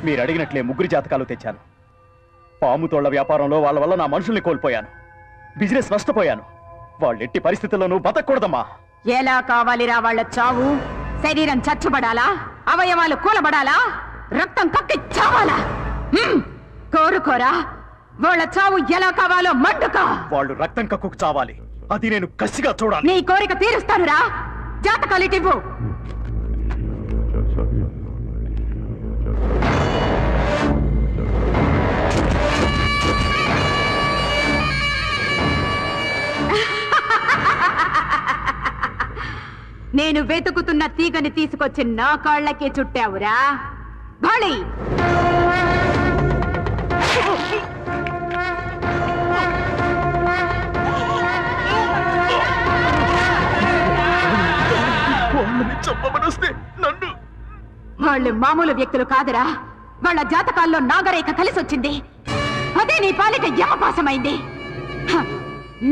మీరు అడిగినట్లే ముగ్గురి జాతకాలు తెచ్చాను. పాముతోళ్ల వ్యాపారంలో వాళ్ళ వల్ల నా మనుషుల్ని కోల్పోయాను, బిజినెస్ నష్టపోయాను. వాళ్ళెట్టి పరిస్థితుల్లోనూ బతకూడదమ్మా. ఎలా కావాలిరా వాళ్ళ చావు? శరీరం చచ్చుబడాలా? అవయవాలు కూలబడాలా? రక్తం కక్కి చావాలా? కోరుకోరా వాళ్ళ చావు ఎలా కావాలో మండుకా. వాళ్ళు రక్తం కక్కుకు చావాలి, అది నేను కసిగా చూడాలి. నీ కోరిక తీరుస్తానురా. జాతకాలు ఇవ్వు. నేను వెతుకుతున్న తీగని తీసుకొచ్చి నా కాళ్ళకే చుట్టావురా. బలి వాళ్ళు మామూలు వ్యక్తులు కాదురా. వాళ్ళ జాతకాల్లో నాగరేఖ కలిసొచ్చింది. అదే నీ పాలిట యమపాసమైంది.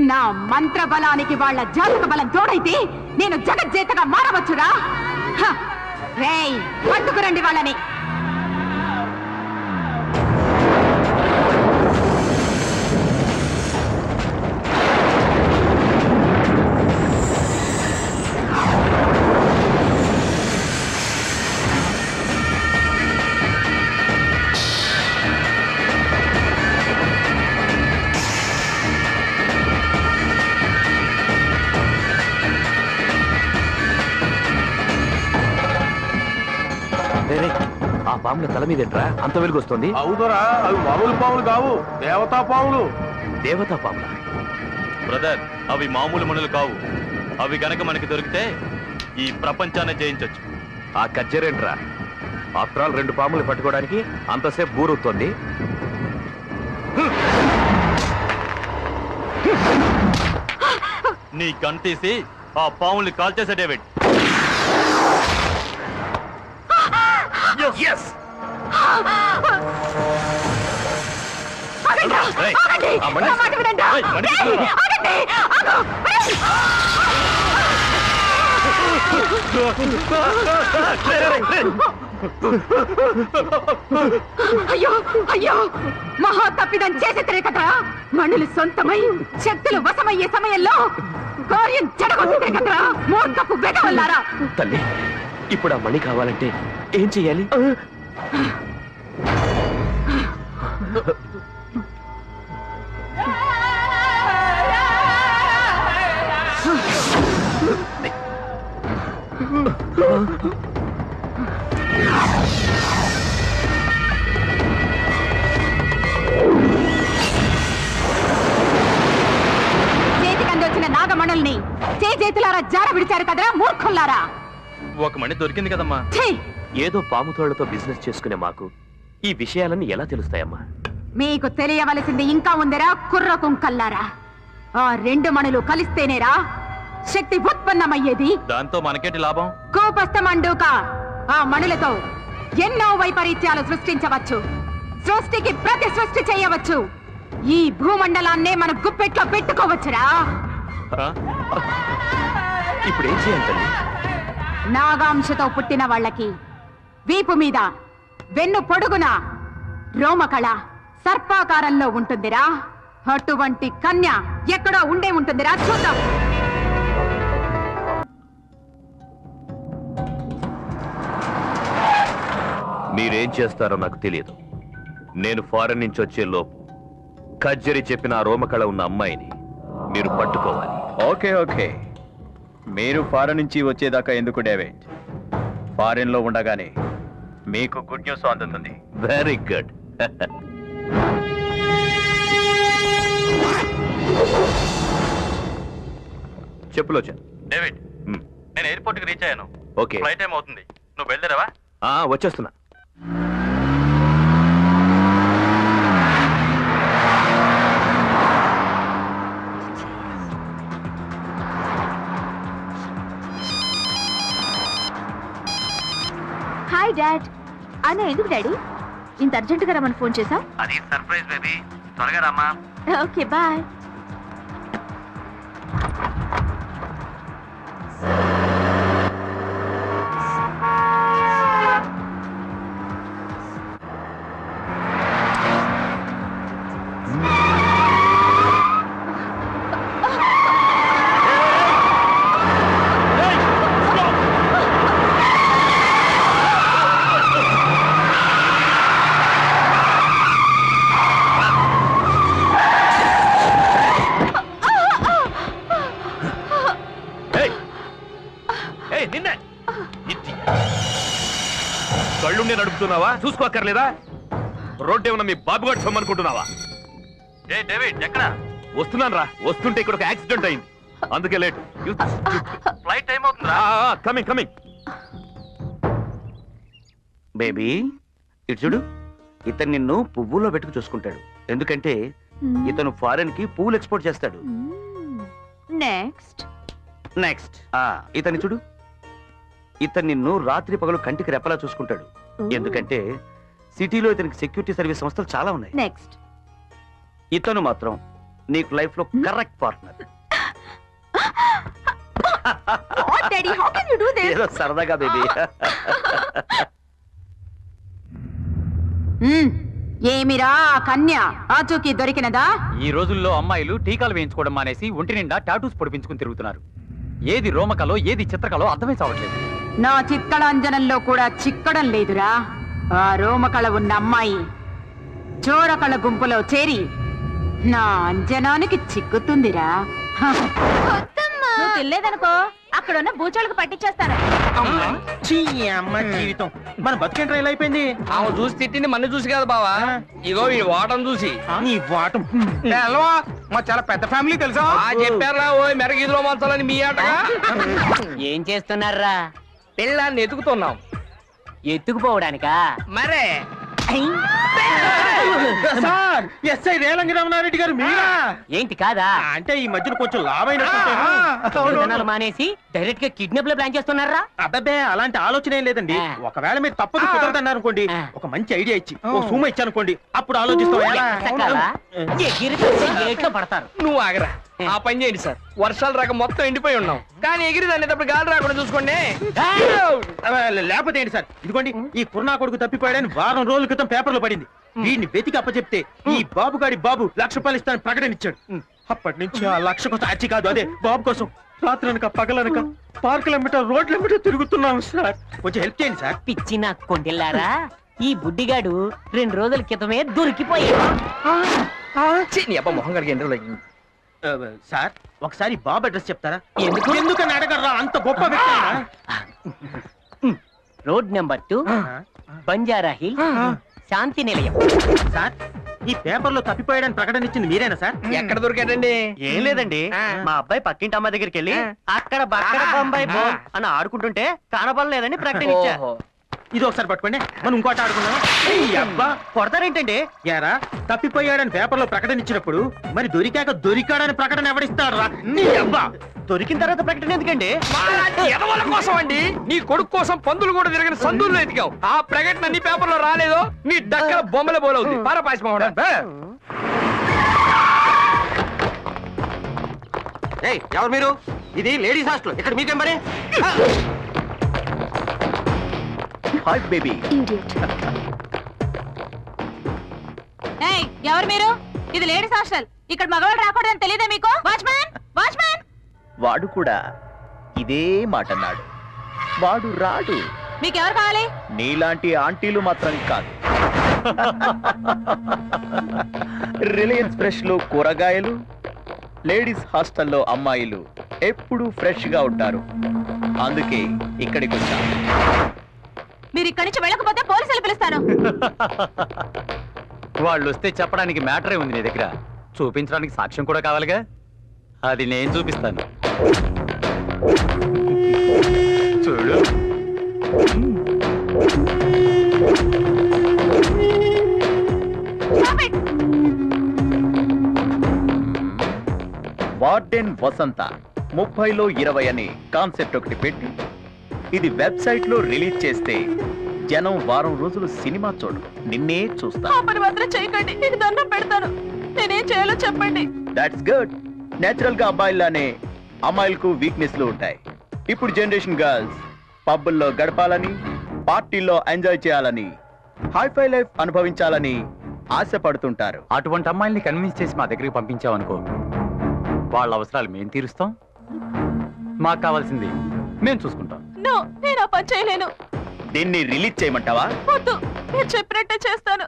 నా మంత్ర బలానికి వాళ్ళ జాతక బలం తోడైతే నేను జగజ్జేతగా మారవచ్చురా. రేయ్, పట్టుకురండి వాళ్ళని. ఆ పాముల తల మీదేంట్రా అంత వెలుగొస్తుంది? అవుదరా, అవి మామూలు పాములు కావు, దేవతా పాములు. దేవతా పాముల? బ్రదర్, అవి మామూలు మనులు కావు. అవి గనక మనకి దొరికితే ఈ ప్రపంచాన్ని జయించొచ్చు. ఆ కజ్జరేంట్రా? ఆఫ్టర్ ఆల్ 2 పాములు పట్టుకోవడానికి అంతసేపు బూరుతుంది. నీ గన్ తీసి ఆ పాముల్ని కాల్ చేసే డేవిడ్. Yes! అయ్యో అయ్యో, మహా తప్పిదం చేసేతరే కదా. మనులు సొంతమై శక్తులు వశమయ్యే సమయంలో కార్యం చెడగొట్టే కదా. మూర్ఖపు వెగవల్లారా. తల్లి, ఇప్పుడు ఆ మణి కావాలంటే ఏం చెయ్యాలి? చేతికందొచ్చిన నాగమణుల్ని చేతులారా జార విడిచారు కదరా మూర్ఖుల్లారా. ఒక మణి దొరికింది కదమ్మా. ఏదో పాముతోళ్లతో బిజినెస్ చేసుకునే మాకు ఈ విషయాలన్నీ ఎలా తెలుస్తాయమ్మా? మీకు తెలియవలసింది ఇంకా ఉందిరా కుర్ర కుంకల్లారా. ఆ 2 మణులు కలిస్తేనేరా శక్తి ఉత్పన్నమయ్యేది. దాంతో మనకేంటి లాభం? కోపస్తమండూక ఆ మణులతో ఎన్నో వైపరీత్యాలు సృష్టించవచ్చు. సృష్టికి ప్రతి సృష్టి చేయవచ్చు. ఈ భూమండలాన్నే మన గుప్పెట్లో పెట్టుకోవచ్చురా. ఇప్పుడు ఏం చేయాలి తల్లి? నాగాంశతో పుట్టిన వాళ్ళకి వీపు మీద వెన్ను పొడుగున రోమకళ సర్పాకారంలో ఉంటుందిరా. అటువంటి కన్య ఎక్కడో ఉండే ఉంటుందిరా. చూద్దాం. మీరేం చేస్తారో నాకు తెలియదు. నేను ఫారెన్ నుంచి వచ్చే లోపు కజ్జరి చెప్పిన ఆ రోమకళ ఉన్న అమ్మాయిని మీరు పట్టుకోవాలి. ఓకే ఓకే, మీరు ఫారెన్ నుంచి వచ్చేదాకా ఎందుకు డేవిడ్? ఫారెన్ లో ఉండగానే మీకు గుడ్ న్యూస్ అందుతుంది. Very good. చెప్పులోచన్. డేవిడ్, నేను ఎయిర్పోర్ట్ కి రీచ్ అయ్యాను. ఓకే, ఫ్లైట్ టైం అవుతుంది. నువ్వు బయలుదేరావా? వచ్చేస్తున్నా. Hi dad. అన్న ఎందుకు డాడీ ఇంత అర్జెంటుగా రమ్మని ఫోన్ చేశావు? అది సర్ప్రైజ్ బేబీ, త్వరగా రామ్మా. Okay bye. నిన్నే ఇచ్చి. కళ్ళుండే నడుపుతున్నావా? చూసుకోక్కర్లేదా? రోడ్డు ఏమన్నా మీ బాబుగాడు సొమ్మనుకుంటున్నావా? ఏ డేవిడ్ ఎక్కడ? వస్తున్నాను రా. వస్తుంటే ఇక్కడ ఒక యాక్సిడెంట్ అయింది, అందుకే లేట్. ఫ్లైట్ టైం అవుతుందా? Coming coming. బేబీ ఇటు చూడు, ఇతను నిన్ను పువ్వులో పెట్టుకు చూసుకుంటాడు. ఎందుకంటే ఇతను ఫారెన్ కి పువ్వులు ఎక్స్పోర్ట్ చేస్తాడు. నెక్స్ట్ నెక్స్ట్ ఇతన్ని చూడు, ఇతను నిన్ను రాత్రి పగలు కంటికి రెప్పలా చూసుకుంటాడు. ఎందుకంటే సిటీలో ఇతనికి సెక్యూరిటీ సర్వీస్ సంస్థలు చాలా ఉన్నాయి. నెక్స్ట్ ఇతను మాత్రం నీకు లైఫ్ లో కరెక్ట్ పార్ట్నర్. ఏదో సరదాగా బేబీ. ఏమిరా ఆ కన్య ఆచూకీ దొరికినదా? ఈ రోజుల్లో అమ్మాయిలు టీకాలు వేయించుకోవడం మానేసి ఒంటి నిండా టాటూస్ పొడిపించుకుని తిరుగుతున్నారు. ఏది రోమకలో ఏది చిత్రకలో అర్థమే చావట్లేదు. నా చిత్కళాంజనంలో కూడా చిక్కడం లేదురా. ఆ రోమకళ ఉన్న అమ్మాయి చోరకళ గుంపులో చేరి నా అంజనానికి చిక్కుతుందిరా. నువ్వు తినలేదనుకో, అక్కడున్న బూచోళ్ళకు పట్టించేస్తాను. అమ్మ జీవితం మన బతుకేంట్రా ఇలా అయిపోయింది. ఆమె చూసి తిట్టింది మన చూసి కదా బావా, ఇగో ఈ వాటం చూసి. నీ వాటం హలోవా, మా చాలా పెద్ద ఫ్యామిలీ తెలుసా? చెప్పారా ఓ మెరగిదిలో మంచాలని మీ ఆటగా. ఏం చేస్తున్నారా? పిల్లాన్ని ఎతుకుతున్నాం. ఎత్తుకుపోవడానికా? మరే సార్, ఎస్ఐ రేలంగి రమణారెడ్డి గారు మీరా? ఏంటి కాదా? అంటే ఈ మధ్యన కొంచెం లాభైన విధానాలు మానేసి డైరెక్ట్ గా కిడ్నాప్ లో ప్లాన్ చేస్తున్నారా? అబ్బే అలాంటి ఆలోచన ఏం లేదండి. ఒకవేళ మీరు తప్పదు కుదరదన్నారు అనుకోండి, ఒక మంచి ఐడియా ఇచ్చి ఓ సూమ ఇచ్చానుకోండి, అప్పుడు ఆలోచిస్తాం. సకాలా? ఎగిరితే గేట్లో పడతారు. నువ్వు ఆగరా, ఆ పని చేయండి సార్. వర్షాలు రాక మొత్తం ఎండిపోయి ఉన్నాం, కానీ ఎగిరి అనేటప్పుడు గాలి రాకుండా చూసుకోండి. లేకపోతే ఏంటి సార్, ఇదిగోండి ఈ కుర్నా కొడుకు తప్పిపోయాడని వారం రోజుల క్రితం పేపర్లో పడింది. వీడిని వెతికి అప్పచెప్తే ఈ బాబుగాడి బాబు ₹1,00,000 ఇస్తానని ప్రకటన ఇచ్చాడు. అప్పటి నుంచి ఆ 1,00,000 కోసం అచ్చి కాదు, అదే బాబు కోసం రాత్రనక పగలనక పార్కులెంబట రోడ్లెంబట తిరుగుతున్నాం సార్. కొంచెం హెల్ప్ చేయండి సార్. పిచ్చి నా కొండిల్లారా, ఈ బుడ్డిగాడు 2 రోజుల క్రితమే దొరికిపోయాడు. మొహం కడిగి సార్ ఒకసారి బాబు అడ్రస్ చెప్తారా? ఎందుకు? ఎందుకని అడగరా, అంత గొప్ప వ్యక్తి ఆయన. రోడ్ నెంబర్ 2, బంజారా హిల్, శాంతి నిలయం. సార్ ఈ పేపర్ లో తప్పిపోయాడని ప్రకటన ఇచ్చింది మీరేనా సార్? ఎక్కడ దొరికాడండి? ఏం లేదండి, మా అబ్బాయి పక్కింటి అమ్మాయి దగ్గరికి వెళ్ళి అక్కడ బక్కడ బొంబాయి బో అని ఆడుకుంటుంటే కనబడలేదని ప్రకటన ఇచ్చా. ఇది ఒకసారి పట్టుకోండి, మనం ఇంకోటి ఆడుకున్నాం. అబ్బా కొడతారేంటండి? యారా, తప్పిపోయాడని పేపర్ లో ప్రకటన ఇచ్చినప్పుడు మరి దొరికాక దొరికాడని ప్రకటన ఎవడిస్తాడు రా? నీ అబ్బా, దొరికిన తర్వాత ప్రకటన ఎందుకండి? ఎదవల కోసం అండి. నీ కొడుకు కోసం పందులు కూడా తిరిగిన సందుల్లో ఎతికావు. ఆ ప్రకటన నీ పేపర్ లో రాలేదో నీ డక్కల బొమ్మల బోలవుతుంది. పారపాయసం. ఎవరు మీరు? ఇది లేడీస్ హాస్టల్, ఇక్కడ మీకేం మరి? Hi baby. ఎవరు మీరు? ఇది లేడీస్ హాస్టల్, ఇక్కడ మగవాళ్ళు రాకూడదని తెలియదా మీకు? Watchman, watchman. వాడు కూడా ఇదే మాట అన్నాడు. వాడు రాడు. మీకెవరు కావాలి? నీలాంటి ఆంటీలు మాత్రం కాదు. రిలయన్స్ ఫ్రెష్ లో కూరగాయలు, లేడీస్ హాస్టల్లో అమ్మాయిలు ఎప్పుడూ ఫ్రెష్ గా ఉంటారు. అందుకే ఇక్కడికి వచ్చాను. మీరు ఇక్కడి నుంచి వెళ్ళకపోతే పోలీసులు పిలుస్తాను. వాళ్ళు వస్తే చెప్పడానికి మ్యాటరే ఉంది నీ దగ్గర. చూపించడానికి సాక్ష్యం కూడా కావాలిగా, అది నేను చూపిస్తాను. చూడు. వార్డెన్ వసంత 30లో 20 అని కాన్సెప్ట్ ఒకటి పెట్టి ఇది వెబ్సైట్ లో రిలీజ్ చేస్తే జనం వారం రోజులు సినిమా చూడు, నిన్నే చూస్తా. పని మాత్రం చేయకండి, నీకు దండం పెడతాను. నేనేం చేయాలో చెప్పండి. That's good. నేచురల్ గా అబ్బాయిలానే అమ్మాయిలకు వీక్నెస్లు ఉంటాయి. ఇప్పుడు జనరేషన్ గర్ల్స్ పబ్బుల్లో గడపాలని, పార్టీల్లో ఎంజాయ్ చేయాలని, హైఫై లైఫ్ అనుభవించాలని ఆశపడుతుంటారు. అటువంటి అమ్మాయిల్ని కన్విన్స్ చేసి మా దగ్గరికి పంపించావనుకో, వాళ్ళ అవసరాలు మేము తీరుస్తాం, మాకు కావాల్సింది మేము చూసుకుంటాం. నేను ఆ పని చేయలేను. దీన్ని రిలీజ్ చేయమంటావా? వద్దు, నేను చెప్పినట్టే చేస్తాను.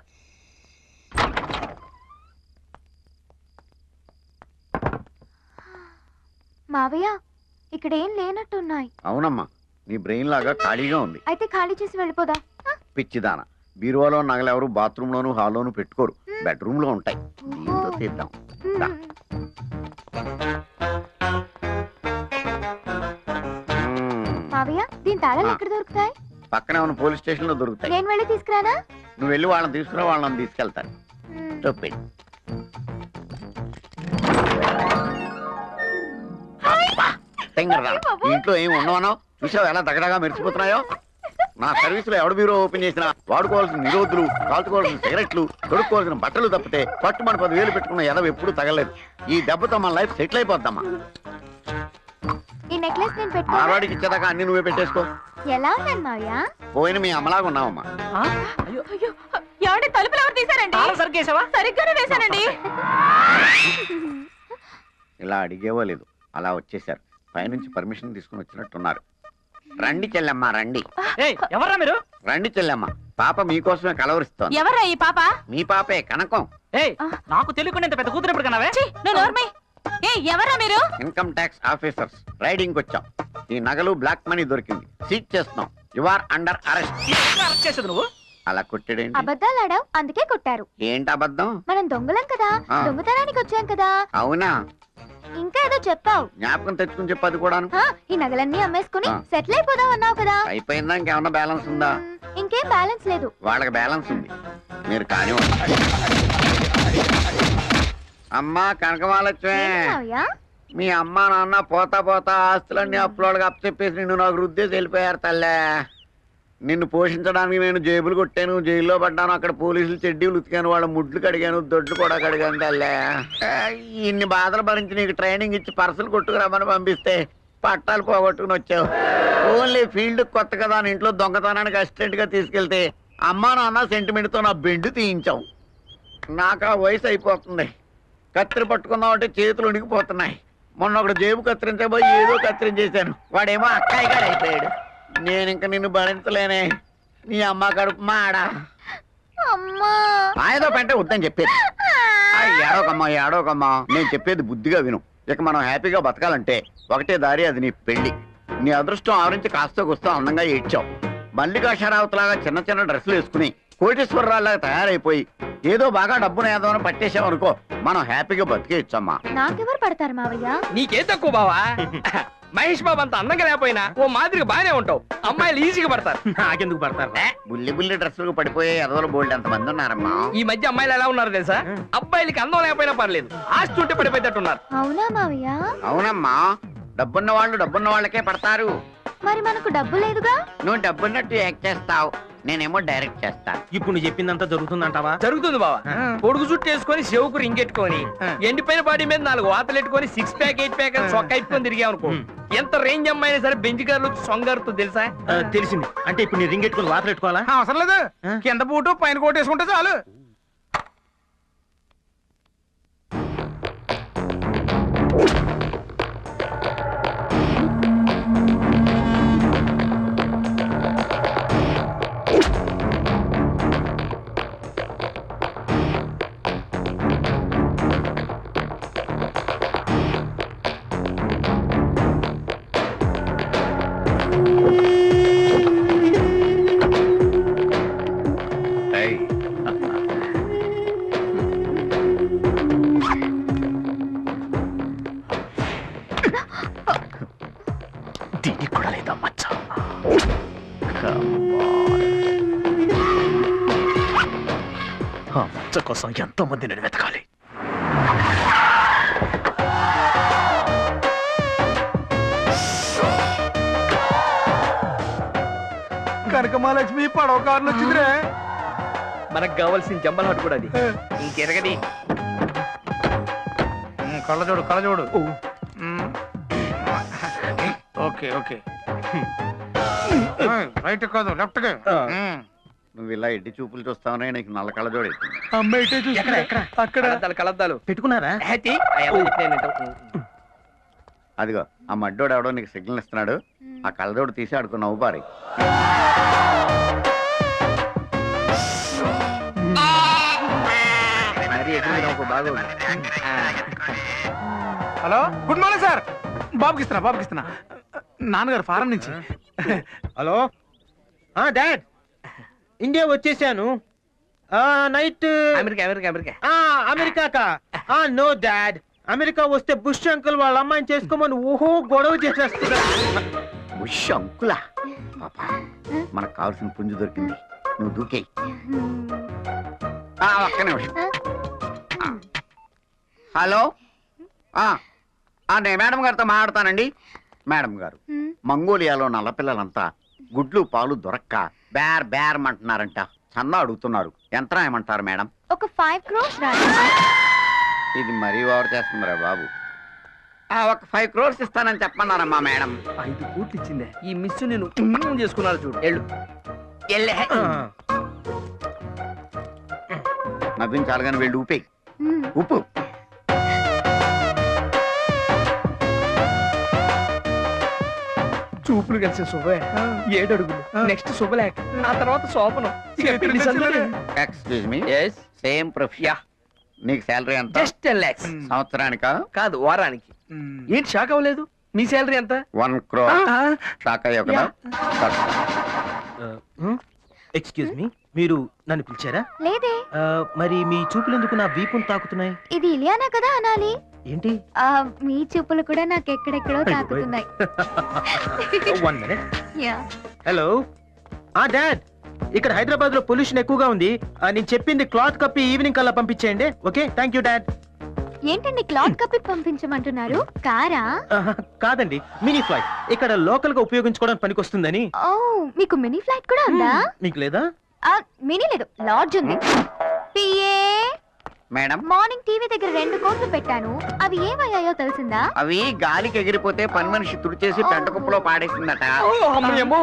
మావయ్య, ఇక్కడేం లేనట్టున్నాయి. అవునమ్మా, నీ బ్రెయిన్ లాగా ఖాళీగా ఉంది. అయితే ఖాళీ చేసి వెళ్ళిపోదా? పిచ్చిదాన, బీరువాలో నగలు ఎవరు బాత్రూమ్ లోను హాల్లోను పెట్టుకోరు, బెడ్రూమ్ లో ఉంటాయి. దీంతో తీద్దాం. దా. మావయ్య, దీని తాళాలు ఎక్కడ దొరుకుతాయి? పక్కనే ఉన్న పోలీస్ స్టేషన్ లో దొరుకుతాయి. నేను వెళ్ళి తీసుకురానా? నువ్వు వెళ్ళి వాళ్ళని తీసుకురా, వాళ్ళని తీసుకెళ్తాను. చెప్పండి. ఇంట్లో ఏమి ఉండవనో చూసావు, ఎలా దగడగా మెరిసిపోతున్నాయో. నా సర్వీస్ లో ఎవడ బ్యూరో ఓపెన్ చేసినా వాడుకోవాల్సిన నిరోధులు, కాల్చుకోవాల్సిన సిగరెట్లు, తొడుక్కోవాల్సిన బట్టలు తప్పితే పట్టుమని 10,000 పెట్టుకున్న ఎదవ ఎప్పుడు తగలేదు. ఈ దెబ్బతో మన లైఫ్ సెటిల్ అయిపోద్దమ్మా. ఈ నెక్లెస్ నేను పెట్టుకో. ఆడవాడికి ఇచ్చేదాకా అన్ని నువ్వే పెట్టేసుకో. ఎలా ఉన్నాను మావయ్య? పోయిన మీ అమ్మలాగా ఉన్నావమ్మా. ఎవడి తలుపులు ఎవరు తీశారండి? సరికేసావా? సరిగ్గానే వేశానండి. ఇలా అడిగేవో లేదు, అలా వచ్చేసారు. పైనుంచి పర్మిషన్ తీసుకుని వచ్చినట్టున్నారు. రండి చెల్లెమ్మ, రండి. ఎవరా మీరు? రండి చెల్లెమ్మ, పాప మీకోసమే కలవరిస్తోంది. ఎవరా ఈ పాప? మీ పాపే, కనకం. నాకు తెలియకుండా ఇంత పెద్ద కూతురు ఎప్పుడు కన్నావే? ఎవరా మీరు? ఇన్కమ్ ట్యాక్స్ ఆఫీసర్స్, రైడింగ్ వచ్చాం. ఈ నగలు బ్లాక్ మనీ దొరికింది, సీజ్ చేస్తున్నాం. You are under arrest. Arrest చేసేది నువ్వు? అలా కొట్టాడేంటి? అబద్ధాలు ఆడావు, అందుకే కొట్టారు. ఏంటి అబద్ధం? మనం దొంగలం కదా, దొంగతనానికి వచ్చాం కదా. అవునా? ఇంకా ఏదో చెప్పావు. జ్ఞాపకం తెచ్చుకుని చెప్పది కూడాను. ఈ నగలన్నీ అమ్మేసుకుని సెటిల్ అయిపోదాం అన్నావు కదా. అయిపోయిందా? ఇంకేమన్నా బ్యాలెన్స్ ఉందా? ఇంకేం బ్యాలెన్స్ లేదు. వాళ్ళకి బ్యాలెన్స్ ఉంది, మీరు కానివ్వండి. అమ్మా కనకమాలక్ష్మి, మీ అమ్మ నాన్న పోతా పోతా ఆస్తులన్నీ అప్పులోళ్ళకి అప్పచెప్పేసి నిన్ను నాకు రుద్దేసి వెళ్ళిపోయారు తల్లే. నిన్ను పోషించడానికి నేను జేబులు కొట్టాను, జైల్లో పడ్డాను, అక్కడ పోలీసులు చెడ్డీలు ఉతికాను, వాళ్ళ ముడ్లు కడిగాను, దొడ్లు కూడా కడిగాను తల్లే. ఇన్ని బాధలు భరించి నీకు ట్రైనింగ్ ఇచ్చి పర్సలు కొట్టుకురామని పంపిస్తే పట్టాలు పోగొట్టుకుని వచ్చావు. ఓన్లీ ఫీల్డ్ కొత్త కదా అని ఇంట్లో దొంగతనానికి అసిస్టెంట్ గా తీసుకెళ్తే అమ్మా నాన్న సెంటిమెంట్ తో నా బెండు తీయించావు. నాకు ఆ వయసు అయిపోతుంది, కత్తిరి పట్టుకుందామంటే చేతులు ఉనికిపోతున్నాయి. మొన్న ఒకడు జేబు కత్తిరించబోయి ఏదో కత్తిరించేశాను, వాడేమో అక్కాయి గారు అయిపోయాడు. నేను ఇంక నిన్ను భరించలేనే. నీ అమ్మ కడుపు మాడా. ఏదో పెంటే వద్దని చెప్పేది. ఏడోకమ్మా ఏడోకమ్మా, నేను చెప్పేది బుద్ధిగా విను. ఇక మనం హ్యాపీగా బతకాలంటే ఒకటే దారి, అది నీ పెళ్లి. నీ అదృష్టం ఆవరించి కాస్త కూస్తో అందంగా ఏడ్చావు. మల్లికా షరావత్ లాగా చిన్న చిన్న డ్రెస్సులు వేసుకుని కోటేశ్వరరావులాగా తయారైపోయి ఏదో బాగా డబ్బును ఏదో పట్టేసావు అనుకో, మనం హ్యాపీగా బతికేయచ్చమ్మా. నాకెవరు పడతారు మావయ్య? నీకే తక్కువ బావా. మహేష్ బాబు అంత అందంగా లేకపోయినా ఓ మాదిరిగా బానే ఉంటావు. అమ్మాయిలు ఈజీగా పడతారు. నాకెందుకు పడతారు? బుల్లి బుల్లి డ్రెస్సులకు పడిపోయే ఎదవలు బోల్డ్ ఎంత మంది ఉన్నారమ్మా. ఈ మధ్య అమ్మాయిలు ఎలా ఉన్నారు తెలుసా? అబ్బాయిలకి అందం లేకపోయినా పర్లేదు, ఆస్తి ఉంటే పడిపోయేటట్టున్నారు. అవునా మావయ్య? అవునమ్మా, డబ్బున్న వాళ్ళు డబ్బున్న వాళ్ళకే పడతారు. మరి మనకు డబ్బు లేదుగా. నువ్వు డబ్బున్నట్టు యాక్ట్ చేస్తావు, నేనేమో డైరెక్ట్ చేస్తాను. ఇప్పుడు నువ్వు చెప్పిందంతా జరుగుతుందంటావా? జరుగుతుంది బావా. పొడుగు చుట్టూ వేసుకొని చెవుకు రింగెట్టుకొని ఎండిపోయిన బాడీ మీద 4 వాతలు ఎట్టుకొని 6 ప్యాక్ 8 ప్యాక్ సొక్క అయిపోయి తిరిగామనుకో, ఎంత రేంజ్ అమ్మాయినా సరే బెంచ్ కార్లు సొంగారుతో తెలుసా? తెలిసింది. అంటే ఇప్పుడు నీ రింగ్ ఎట్టుకుని వాతలు పెట్టుకోవాలా? అవసరం లేదు, కింద పూట పైన కోట్ వేసుకుంటే చాలు. దీనికి కూడా లేదా మచ్చ? ఆ మచ్చ కోసం ఎంతో మంది నేను వెతకాలి. కనకమాలక్ష్మి పడవ కారులో వచ్చిందిరే. మనకు కావాల్సిన జంబల్ హట్ కూడా అది. ఇంకెరగది కళ్ళజోడు కళ్ళజోడు. ఓకే ఓకే, రైట్ కాదు లెఫ్ట్. నువ్వు ఇలా ఎడ్డి చూపులు చూస్తావనే నీకు నల్ల కళ్ళజోడు ఎత్తుంది. అక్కడ కలద్దాలు పెట్టుకున్నారా? అదిగో ఆ మడ్డోడు ఎవడో నీకు సిగ్నల్ ఇస్తున్నాడు, ఆ కళ్ళజోడు తీసి ఆడుకో నవ్వు పారి. Hello, good morning sir. బాబుకి ఇస్తున్నా నాన్నగారు ఫారం నుంచి. హలో డాడ్ ఇండియా వచ్చేసాను నైట్ అమెరికా అమెరికా అమెరికా అమెరికాకా నో డాడ్ అమెరికా వస్తే బుష్ అంకుల్ వాళ్ళ అమ్మాయిని చేసుకోమని ఓహో గొడవ చేసేస్తున్నారు. బుష్ అంకులా పాపా మనకు కావాల్సిన పుంజు దొరికింది, నువ్వు దూకేయి. ఒక్క నిమిషం. హలో నేను మేడం గారితో మాట్లాడతానండి. మేడం గారు, మంగోలియాలో నల్లపిల్లలంతా గుడ్లు పాలు దొరక్క బేర్ బేరమంటున్నారంట. చందా అడుగుతున్నారు. ఎంత రాయమంటారు మేడం? ఒక 5 crores రాదు. ఇది మరీ ఓవర్ చేస్తుందిరా బాబు. ఒక 5 crores ఇస్తానని చెప్పమన్నారమ్మా మేడం. 5 కోట్లు ఇచ్చిందే. ఈ మిస్ నేను చేసుకున్నాను చూడు. ఎళ్ళు నవ్వించాలి కానీ వెళ్ళి ఊపే ఉప్పు. చూపులు కలిసి శుభే 7 అడుగులు. నెక్స్ట్ శుభలేఖ, ఆ తర్వాత శోభనం. Excuse me, same profession. నీకు శాలరీ ఎంత? Just 10 lakhs. సంవత్సరానికా? కాదు, వారానికి. ఏంటి షాక్ అవ్వలేదు? మీ శాలరీ ఎంత? 1 crore. షాక్ అయ్యావు కదా? ఎక్స్క్యూజ్ మీ, మీరు నన్ను పిలిచారా? లేదే. మరి మీ చూపులు ఎందుకు నా వీపును తాకుతున్నాయి? ఇది ఇలియానా కదా అనాలి. ఏంటి? మీ చూపులు కూడా నాకు ఎక్కడెక్కడో తాకుతున్నాయి. 1 minute. యా. హలో డాడ్, ఇక్కడ హైదరాబాద్ లో పొల్యూషన్ ఎక్కువగా ఉంది. నేను చెప్పింది క్లాత్ కప్పి ఈవినింగ్ కల్లా పంపించేయండి. Okay, thank you dad. ఏంటండి క్లాత్ కప్పి పంపించమంటున్నారు? కారా? కాదండి, మినీ ఫ్లైట్. ఇక్కడ లోకల్ గా ఉపయోగించుకోవడానికి పనికొస్తుందని. ఓ, మీకు మినీ ఫ్లైట్ కూడా ఉందా? మీకు లేదా? మినీ లేదు, లాడ్జ్ ఉంది. పిఏ మేడం, మార్నింగ్ టీవీ దగ్గర 2 కోట్లు పెట్టాను. అవి ఏమయ్యాయో తెలిసిందా? అవి గాలికి ఎగిరిపోతే పని మనిషి తుడిచేసి పెంట కుప్పలో పాడేసిందట. అమ్మయ్యమ్మో.